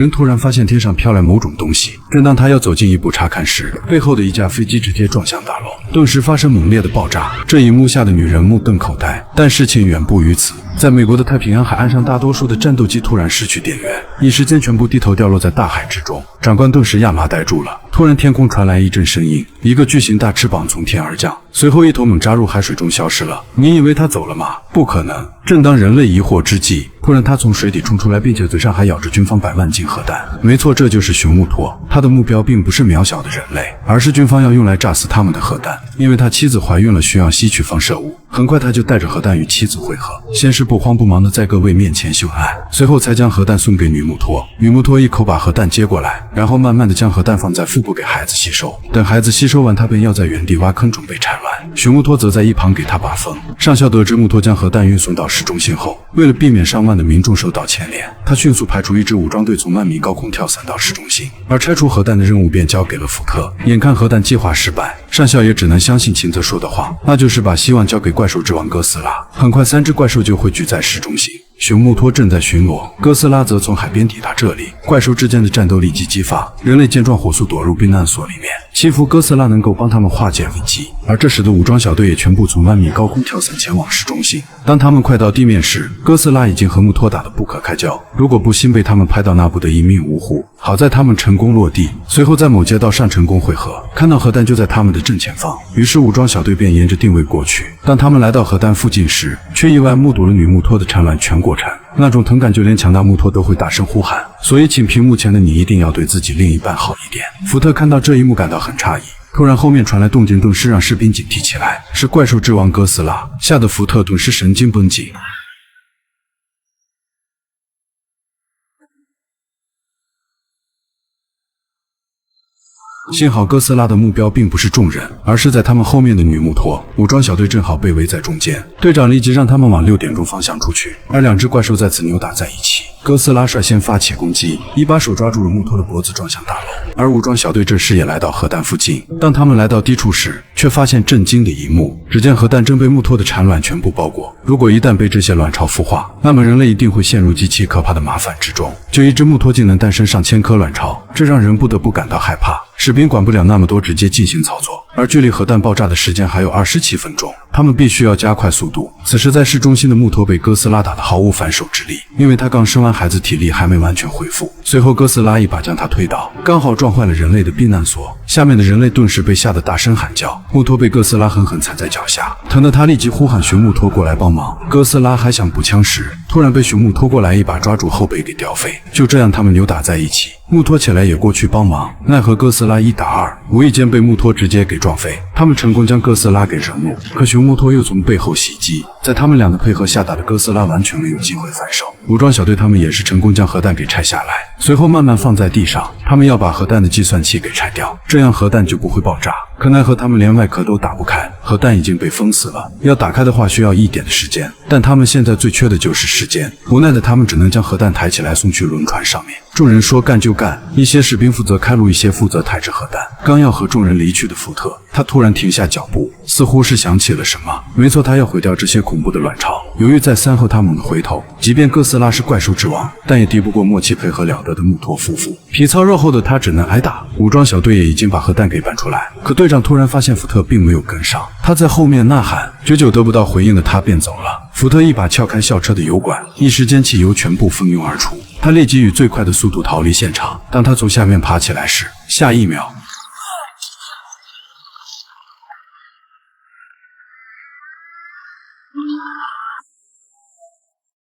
人突然发现天上飘来某种东西，正当他要走近一步查看时，背后的一架飞机直接撞向大楼，顿时发生猛烈的爆炸。这一幕吓得女人目瞪口呆，但事情远不于此。在美国的太平洋海岸上，大多数的战斗机突然失去电源，一时间全部低头掉落在大海之中。长官顿时亚麻呆住了。突然，天空传来一阵声音，一个巨型大翅膀从天而降，随后一头猛扎入海水中消失了。你以为他走了吗？不可能！正当人类疑惑之际，突然他从水底冲出来，并且嘴上还咬着军方100万斤核弹。没错，这就是熊木托。他的目标并不是渺小的人类，而是军方要用来炸死他们的核弹。因为他妻子怀孕了，需要吸取放射物。很快他就带着核弹与妻子会合，先是不慌不忙地在各位面前秀恩爱，随后才将核弹送给女木托。女木托一口把核弹接过来，然后慢慢地将核弹放在腹部给孩子吸收。等孩子吸收完，他便要在原地挖坑准备产卵。熊木托则在一旁给他把风。上校得知木托将核弹运送到市中心后，为了避免上万的民众受到牵连，他迅速派出一支武装队从万米高空跳伞到市中心，而拆除核弹的任务便交给了福特。眼看核弹计划失败，上校也只能相信秦泽说的话，那就是把希望交给怪兽之王哥斯拉。很快3只怪兽就汇聚在市中心，熊木托正在巡逻，哥斯拉则从海边抵达这里。怪兽之间的战斗立即激发，人类见状火速躲入避难所里面，祈福哥斯拉能够帮他们化解危机。而这时的武装小队也全部从万米高空跳伞前往市中心。当他们快到地面时，哥斯拉已经和木托打得不可开交，如果不幸被他们拍到，那不得一命呜呼。好在他们成功落地，随后在某街道上成功汇合，看到核弹就在他们的正前方，于是武装小队便沿着定位过去。当他们来到核弹附近时，却意外目睹了女木托的产卵全过程，那种疼感就连强大木托都会大声呼喊。所以请屏幕前的你一定要对自己另一半好一点。福特看到这一幕感到很诧异，突然后面传来动静，顿时让士兵警惕起来，是怪兽之王哥斯拉，吓得福特顿时神经绷紧。幸好哥斯拉的目标并不是众人，而是在他们后面的女木托。武装小队正好被围在中间，队长立即让他们往6点钟方向出去，而2只怪兽在此扭打在一起。哥斯拉率先发起攻击，一把手抓住了木托的脖子，撞向大楼。而武装小队这时也来到核弹附近，当他们来到低处时，却发现震惊的一幕，只见核弹正被木托的产卵全部包裹。如果一旦被这些卵巢孵化，那么人类一定会陷入极其可怕的麻烦之中。就一只木托竟能诞生上千颗卵巢，这让人不得不感到害怕。士兵管不了那么多，直接进行操作，而距离核弹爆炸的时间还有27分钟，他们必须要加快速度。此时在市中心的木托被哥斯拉打得毫无反手之力，因为他刚生完孩子，体力还没完全恢复。随后哥斯拉一把将他推倒，刚好撞坏了人类的避难所，下面的人类顿时被吓得大声喊叫。木托被哥斯拉狠狠踩在脚下，疼得他立即呼喊熊木托过来帮忙。哥斯拉还想补枪时，突然被熊木托过来一把抓住后背给吊飞。就这样他们扭打在一起，木托起来也过去帮忙，奈何哥斯拉1打2，无意间被木托直接给撞飞。他们成功将哥斯拉给惹怒，可熊木托又从背后袭击，在他们俩的配合下，打的哥斯拉完全没有机会反手。武装小队他们也是成功将核弹给拆下来，随后慢慢放在地上。他们要把核弹的计算器给拆掉，这样核弹就不会爆炸。可奈何他们连外壳都打不开，核弹已经被封死了，要打开的话需要1点的时间，但他们现在最缺的就是时间。无奈的他们只能将核弹抬起来送去轮船上面。众人说干就干，一些士兵负责开路，一些负责抬着核弹。刚要和众人离去的福特，他突然停下脚步，似乎是想起了什么。没错，他要毁掉这些恐怖的卵巢。犹豫再三后，他猛地回头，即便哥斯拉是怪兽之王，但也敌不过默契配合了得的木托夫妇。皮糙肉厚的他只能挨打。武装小队也已经把核弹给搬出来，可队长突然发现福特并没有跟上，他在后面呐喊，久久得不到回应的他便走了。福特一把撬开校车的油管，一时间汽油全部蜂拥而出，他立即以最快的速度逃离现场。当他从下面爬起来时，下一秒